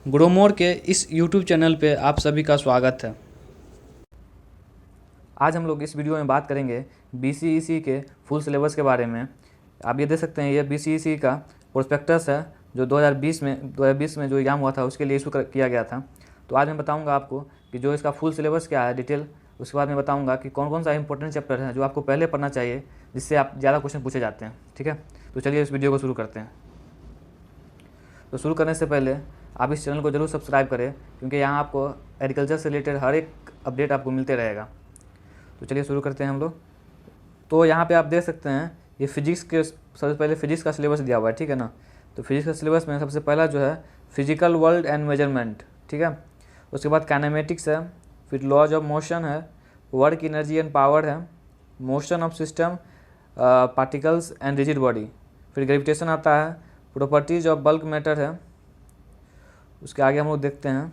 Gromor के इस YouTube channel पे आप सभी का स्वागत है। आज हम लोग इस वीडियो में बात करेंगे BCEC के फुल सिलेबस के बारे में। आप ये देख सकते हैं, ये BCEC का प्रोस्पेक्टस है जो 2020 में जो एग्ज़ाम हुआ था उसके लिए इशू किया गया था। तो आज मैं बताऊंगा आपको कि जो इसका फुल सिलेबस क्या है डिटेल। उसके बाद मैं बताऊंगा कि कौन कौन सा इंपॉर्टेंट चैप्टर है जो आपको पहले पढ़ना चाहिए, जिससे आप ज़्यादा क्वेश्चन पूछे जाते हैं। ठीक है, तो चलिए इस वीडियो को शुरू करते हैं। तो शुरू करने से पहले आप इस चैनल को जरूर सब्सक्राइब करें, क्योंकि यहाँ आपको एग्रीकल्चर से रिलेटेड हर एक अपडेट आपको मिलते रहेगा। तो चलिए शुरू करते हैं हम लोग। तो यहाँ पे आप देख सकते हैं ये फिजिक्स के सबसे पहले फिजिक्स का सिलेबस दिया हुआ है, ठीक है ना। तो फिजिक्स का सिलेबस में सबसे पहला जो है फिजिकल वर्ल्ड एंड मेजरमेंट, ठीक है। उसके बाद काइनेमेटिक्स है, फिर लॉज ऑफ मोशन है, वर्क एनर्जी एंड पावर है, motion of system, particles and rigid body, फिर ग्रेविटेशन आता है, प्रॉपर्टीज ऑफ बल्क मैटर है। उसके आगे हम लोग देखते हैं,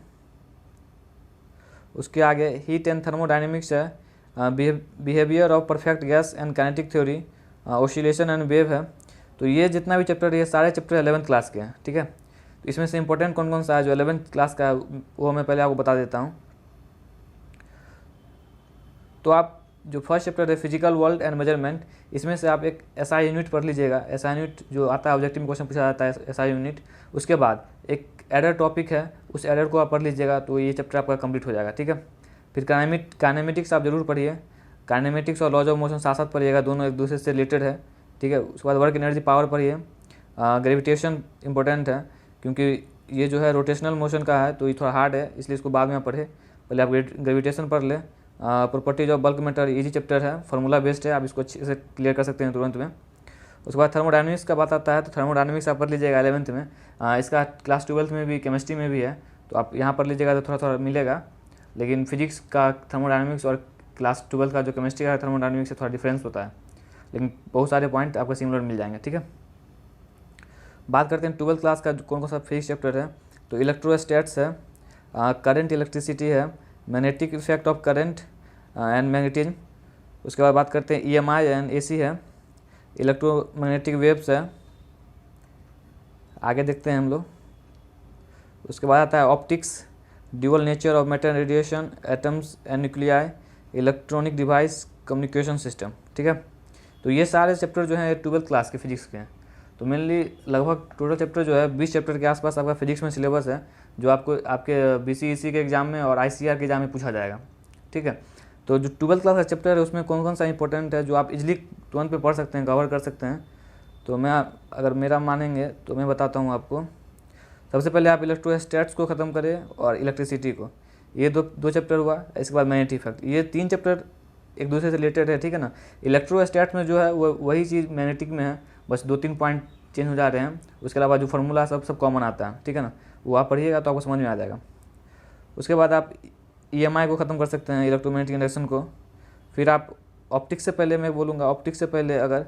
उसके आगे हीट एंड थर्मोडायनेमिक्स है, behaviour of perfect gas and kinetic theory, oscillation and wave है। तो ये जितना भी चैप्टर है ये सारे चैप्टर 11th क्लास के हैं, ठीक है। तो इसमें से इंपॉर्टेंट कौन कौन सा है जो 11th क्लास का है वो मैं पहले आपको बता देता हूँ। तो आप जो फर्स्ट चैप्टर है फिजिकल वर्ल्ड एंड मेजरमेंट, इसमें से आप एक SI यूनिट पढ़ लीजिएगा। SI यूनिट जो आता है ऑब्जेक्टिव में क्वेश्चन पूछा जाता है SI यूनिट। उसके बाद एक एरर टॉपिक है, उस एरर को आप पढ़ लीजिएगा, तो ये चैप्टर आपका कंप्लीट हो जाएगा, ठीक है। फिर काइनेमेटिक्स आप जरूर पढ़िए। काइनेमेटिक्स और लॉज ऑफ मोशन साथ साथ पढ़िएगा, दोनों एक दूसरे से रिलेटेड है, ठीक है। उसके बाद वर्क एनर्जी पावर पढ़िए। ग्रेविटेशन इंपॉर्टेंट है, क्योंकि ये जो है रोटेशनल मोशन का है, तो ये थोड़ा हार्ड है, इसलिए इसको बाद में आप पढ़े। पहले आप ग्रेविटेशन पढ़ ले। Properties of bulk matter easy chapter है, फार्मूला बेस्ड है, आप इसको अच्छे से क्लियर कर सकते हैं तुरंत में। उसके बाद थर्मोडायनेमिक्स का बात आता है, तो थर्मोडायनेमिक्स आप पढ़ लीजिएगा 11th में। इसका क्लास 12th में भी केमिस्ट्री में भी है, तो आप यहाँ पढ़ लीजिएगा तो थोड़ा थोड़ा मिलेगा। लेकिन फिजिक्स का थर्मोडायनेमिक्स और क्लास 12th का जो केमिस्ट्री का थर्मोडायनेमिक्स से थोड़ा डिफरेंस होता है, लेकिन बहुत सारे पॉइंट आपको सिमिलर मिल जाएंगे, ठीक है। बात करते हैं 12th क्लास का कौन कौन सा फिजिक्स चैप्टर है। तो इलेक्ट्रोस्टैट्स है, करंट इलेक्ट्रिसिटी है, magnetic effect of current and magnetism. उसके बाद बात करते हैं EMI एंड AC है, इलेक्ट्रोमैग्नेटिक वेव्स है। आगे देखते हैं हम लोग। उसके बाद आता है optics, dual nature of matter radiation, atoms and nuclei, electronic device, communication system, ठीक है। तो ये सारे चैप्टर जो हैं 12th क्लास के फिजिक्स के हैं। तो मेनली लगभग टोटल चैप्टर जो है 20 चैप्टर के आसपास आपका फिजिक्स में सिलेबस है, जो आपको आपके BCEC के एग्जाम में और ICAR के एग्जाम में पूछा जाएगा, ठीक है। तो जो 12th क्लास का चैप्टर है उसमें कौन कौन सा इंपॉर्टेंट है जो आप इजीली तुरंत पे पढ़ सकते हैं, कवर कर सकते हैं। तो मैं अगर मेरा मानेंगे तो मैं बताता हूँ आपको। सबसे पहले आप इलेक्ट्रोस्टैट्स को ख़त्म करें और इलेक्ट्रिसिटी को, ये दो चैप्टर हुआ। इसके बाद मैग्नेटिक इफेक्ट, ये 3 चैप्टर एक दूसरे से रिलेटेड है, ठीक है ना। इलेक्ट्रोस्टैट्स में जो है वो वही चीज़ मैग्नेटिक में है, बस 2-3 पॉइंट चेंज हो जा रहे हैं। उसके अलावा जो फार्मूला सब कॉमन आता है, ठीक है ना, वो आप पढ़िएगा तो आपको समझ में आ जाएगा। उसके बाद आप EMI को ख़त्म कर सकते हैं, इलेक्ट्रोमैग्नेटिक इंडक्शन को। फिर आप ऑप्टिक्स से पहले मैं बोलूँगा, ऑप्टिक्स से पहले अगर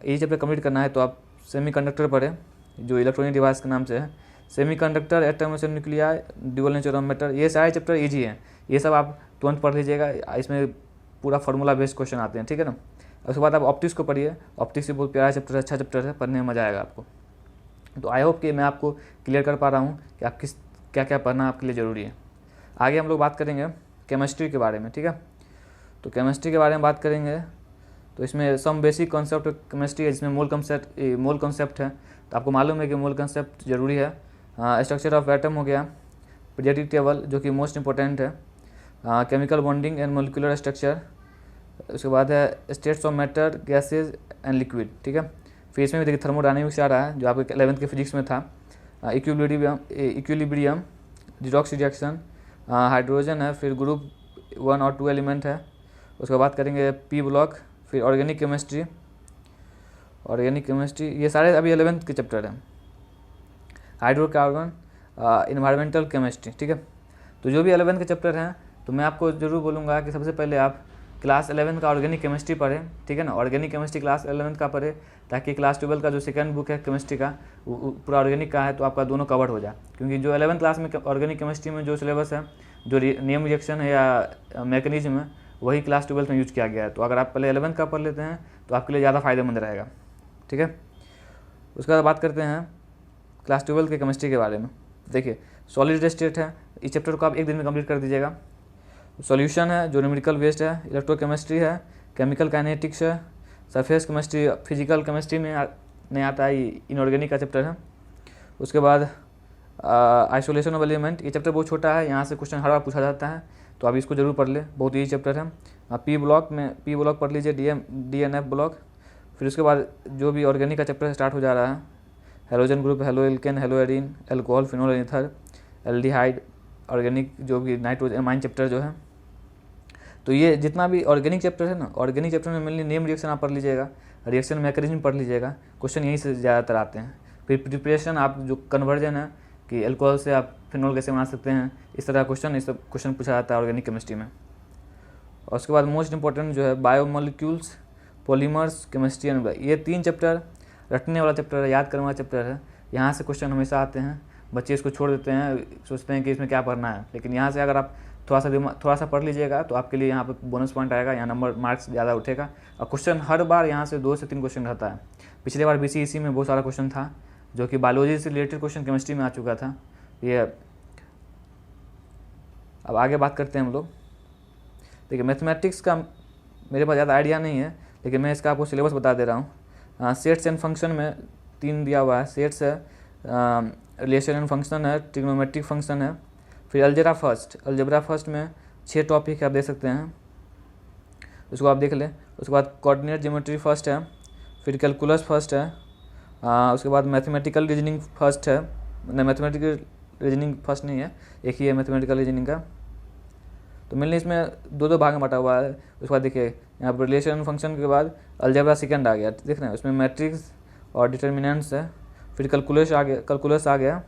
ये चैप्टर कंप्लीट करना है तो आप सेमीकंडक्टर पढ़ें, जो इलेक्ट्रॉनिक डिवाइस के नाम से है। Semiconductor, atoms and nuclei, dual nature of matter, ये सारे चैप्टर ईजी हैं, ये सब आप तुरंत पढ़ लीजिएगा। इसमें पूरा फार्मूला बेस्ड क्वेश्चन आते हैं, ठीक है ना। उसके बाद आप ऑप्टिक्स को पढ़िए। ऑप्टिक्स भी बहुत प्यारा चैप्टर है, अच्छा चैप्टर है, पढ़ने में मज़ा आएगा आपको। तो आई होप कि मैं आपको क्लियर कर पा रहा हूँ कि आप क्या क्या पढ़ना आपके लिए ज़रूरी है। आगे हम लोग बात करेंगे केमिस्ट्री के बारे में, ठीक है। तो केमिस्ट्री के बारे में बात करेंगे तो इसमें सम बेसिक कॉन्सेप्ट केमिस्ट्री है, जिसमें मोल कॉन्सेप्ट है। तो आपको मालूम है कि मोल कॉन्सेप्ट जरूरी है। स्ट्रक्चर ऑफ एटम हो गया, पीरियोडिक टेबल जो कि मोस्ट इंपॉर्टेंट है, chemical bonding and molecular structure. उसके बाद है states of matter, gases and liquid, ठीक है। फिर इसमें भी देखिए थर्मोडायनेमिक्स आ रहा है, जो आपके 11th के फिजिक्स में था। इक्विलिब्रियम, रिडॉक्स रिएक्शन, हाइड्रोजन है, फिर ग्रुप 1 और 2 एलिमेंट है। उसके बाद करेंगे P ब्लॉक, फिर ऑर्गेनिक केमिस्ट्री ये सारे अभी 11th के चैप्टर हैं। हाइड्रोकार्बन, इन्वायरमेंटल केमिस्ट्री, ठीक है। तो जो भी 11th के चैप्टर हैं, तो मैं आपको ज़रूर बोलूँगा कि सबसे पहले आप क्लास 11th का ऑर्गेनिक केमिस्ट्री पढ़ें, ठीक है ना। ऑर्गेनिक केमिस्ट्री क्लास 11th का पढ़ें, ताकि क्लास 12 का जो सेकंड बुक है केमिस्ट्री का वो पूरा ऑर्गेनिक का है, तो आपका दोनों कवर हो जाए। क्योंकि जो 11th क्लास में ऑर्गेनिक केमिस्ट्री में जो सिलेबस है, जो नेम रिएक्शन है या मैकेनिज्म है, वही क्लास 12 में यूज किया गया है। तो अगर आप पहले 11th का पढ़ लेते हैं तो आपके लिए ज़्यादा फायदेमंद रहेगा, ठीक है। उसके बाद बात करते हैं क्लास 12 के केमिस्ट्री के बारे में। देखिए सॉलिड स्टेट है, इस चैप्टर को आप एक दिन में कंप्लीट कर दीजिएगा। सॉल्यूशन है जो न्यूमेरिकल बेस्ड है, इलेक्ट्रोकेमिस्ट्री है, केमिकल काइनेटिक्स है, सरफेस केमिस्ट्री, फिजिकल केमिस्ट्री में नहीं आता है, इनऑर्गेनिक का चैप्टर है। उसके बाद आइसोलेशन ऑफ एलिमेंट, ये चैप्टर बहुत छोटा है, यहाँ से क्वेश्चन हर बार पूछा जाता है, तो आप इसको जरूर पढ़ ले, बहुत ईजी चैप्टर है। पी ब्लॉक पढ़ लीजिए, DNF ब्लॉक। फिर उसके बाद जो भी ऑर्गेनिक का चैप्टर स्टार्ट हो जा रहा है, halogen group, halo alkane, hello arene, alcohol, phenol ether, aldehyde, organic जो भी नाइट्रोजन अमाइन चैप्टर जो है। तो ये जितना भी ऑर्गेनिक चैप्टर है ना, ऑर्गेनिक चैप्टर में मेनली नेम रिएक्शन आप पढ़ लीजिएगा, रिएक्शन मैकेनिज्म पढ़ लीजिएगा, क्वेश्चन यहीं से ज़्यादातर आते हैं। फिर प्रिपरेशन, आप जो कन्वर्जन है कि एल्कोहल से आप फिनोल कैसे बना सकते हैं, इस तरह क्वेश्चन, इस सब क्वेश्चन पूछा जाता है ऑर्गेनिक केमिस्ट्री में। और उसके बाद मोस्ट इंपॉर्टेंट जो है बायोमोलिक्यूल्स, पॉलीमर्स, केमिस्ट्री एंड, ये 3 चैप्टर रटने वाला चैप्टर है, याद करने वाला चैप्टर है। यहाँ से क्वेश्चन हमेशा आते हैं, बच्चे इसको छोड़ देते हैं, सोचते हैं कि इसमें क्या पढ़ना है, लेकिन यहाँ से अगर आप थोड़ा सा पढ़ लीजिएगा तो आपके लिए यहाँ पे बोनस पॉइंट आएगा, यहाँ नंबर मार्क्स ज़्यादा उठेगा। और क्वेश्चन हर बार यहाँ से 2 से 3 क्वेश्चन रहता है। पिछले बार BCEC में बहुत सारा क्वेश्चन था, जो कि बायोलॉजी से रिलेटेड क्वेश्चन केमिस्ट्री में आ चुका था। ये अब आगे बात करते हैं हम लोग। देखिए मैथमेटिक्स का मेरे पास ज़्यादा आइडिया नहीं है, लेकिन मैं इसका आपको सिलेबस बता दे रहा हूँ। सेट्स एंड फंक्शन में 3 दिया हुआ है, सेट्स है, रिलेशन एंड फंक्शन है, ट्रिग्नोमेट्रिक फंक्शन है। फिर अलजेब्रा फर्स्ट में 6 टॉपिक आप देख सकते हैं, उसको आप देख लें। उसके बाद कोऑर्डिनेट ज्योमेट्री फर्स्ट है, फिर कैलकुलस फर्स्ट है, उसके बाद मैथमेटिकल रीजनिंग फर्स्ट है, मैथमेटिकल रीजनिंग फर्स्ट नहीं है, एक ही है मैथमेटिकल रीजनिंग का। तो मेनली इसमें 2 भाग में बटा हुआ है। उसके बाद देखिए यहाँ पर रिलेशन फंक्शन के बाद अलजेब्रा सेकंड आ गया, देख रहे हैं, उसमें मैट्रिक्स और डिटर्मिनेंट्स है। फिर कैलकुलस आ गया।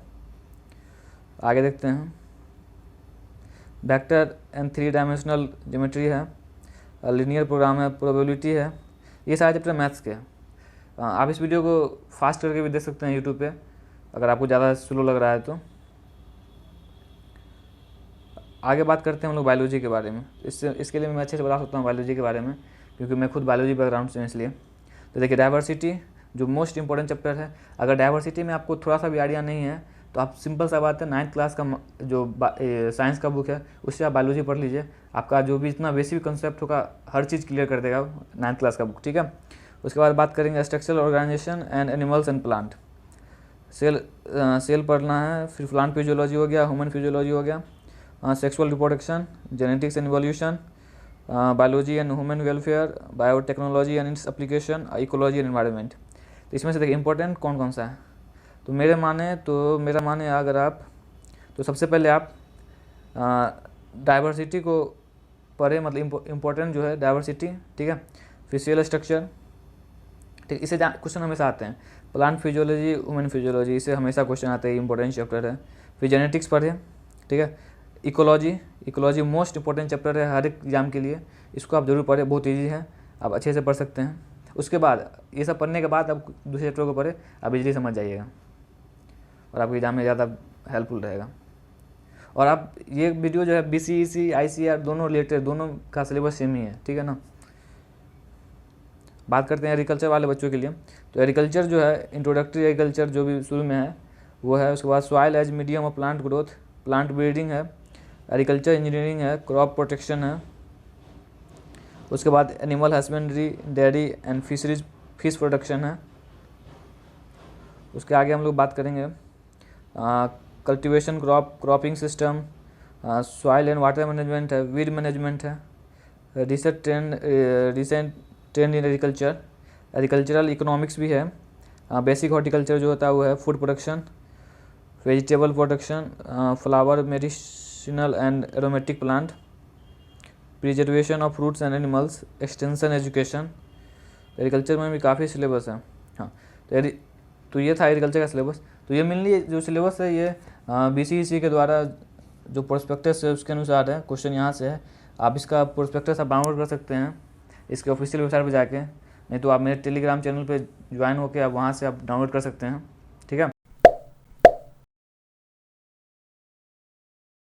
आगे देखते हैं, वेक्टर एंड 3 डायमेंशनल ज्योमेट्री है, लीनियर प्रोग्राम है, प्रोबेबिलिटी है। ये सारे चैप्टर मैथ्स के हैं। आप इस वीडियो को फास्ट करके भी देख सकते हैं यूट्यूब पे, अगर आपको ज़्यादा स्लो लग रहा है तो। आगे बात करते हैं हम लोग बायोलॉजी के बारे में। इसके लिए मैं अच्छे से बता सकता हूँ बायोलॉजी के बारे में, क्योंकि मैं खुद बायोलॉजी बैकग्राउंड से हूँ इसलिए। तो देखिए डाइवर्सिटी जो मोस्ट इंपॉर्टेंट चैप्टर है, अगर डाइवर्सिटी में आपको थोड़ा सा भी आइडिया नहीं है तो आप सिंपल सा बात है 9th क्लास का जो साइंस का बुक है उससे आप बायोलॉजी पढ़ लीजिए, आपका जो भी इतना बेसिक कंसेप्ट होगा हर चीज़ क्लियर कर देगा 9th क्लास का बुक, ठीक है। उसके बाद बात करेंगे structural organisation and animals and plant, cell पढ़ना है। फिर प्लांट फिजियोलॉजी हो गया, ह्यूमन फिजियोलॉजी हो गया, sexual reproduction, genetics and evolution, biology and human welfare, biotechnology and its application, ecology and environment. तो इसमें से देखिए इंपॉर्टेंट कौन कौन सा है, तो मेरा माने अगर आप तो सबसे पहले आप डाइवर्सिटी को पढ़े, मतलब इम्पोर्टेंट जो है डाइवर्सिटी, ठीक है। फिर सेल स्ट्रक्चर, ठीक, इसे क्वेश्चन हमेशा आते हैं। प्लांट फिजियोलॉजी, ह्यूमन फिजियोलॉजी, इसे हमेशा क्वेश्चन आते हैं, इंपॉर्टेंट चैप्टर है। फिर जेनेटिक्स पढ़े, ठीक है। इकोलॉजी मोस्ट इंपॉर्टेंट चैप्टर है हर एक एग्जाम के लिए, इसको आप जरूर पढ़ें, बहुत ईजी है, आप अच्छे से पढ़ सकते हैं। उसके बाद ये सब पढ़ने के बाद आप दूसरे चैप्टर को पढ़े, आप इजीली समझ जाइएगा और आपके एग्जाम में ज़्यादा हेल्पफुल रहेगा। और आप ये वीडियो जो है BCEC ICAR दोनों रिलेटेड, दोनों का सिलेबस सेम ही है, ठीक है ना। बात करते हैं एग्रीकल्चर वाले बच्चों के लिए, तो एग्रीकल्चर जो है इंट्रोडक्टरी एग्रीकल्चर जो भी शुरू में है वो है। उसके बाद soil as medium of plant growth, plant breeding है, एग्रीकल्चर इंजीनियरिंग है, क्रॉप प्रोटेक्शन है। उसके बाद animal husbandry, dairy and fish production है। उसके आगे हम लोग बात करेंगे cultivation, cropping system, soil and water management है, वीड मैनेजमेंट है, recent trend in agricultural economics भी है। बेसिक हॉर्टिकल्चर जो होता है वो है food production, vegetable production, flower, medicinal and aromatic plant, preservation of fruits and animals, extension education. Agriculture में भी काफ़ी सिलेबस है। हाँ, तो ये था एग्रीकल्चर का सिलेबस। तो ये मेनली जो सिलेबस है ये BCEC के द्वारा जो प्रोस्पेक्टस है उसके अनुसार है, क्वेश्चन यहाँ से है। आप इसका प्रोस्पेक्टस आप डाउनलोड कर सकते हैं इसके ऑफिशियल वेबसाइट पर जाके, नहीं तो आप मेरे टेलीग्राम चैनल पे ज्वाइन होकर आप वहाँ से आप डाउनलोड कर सकते हैं।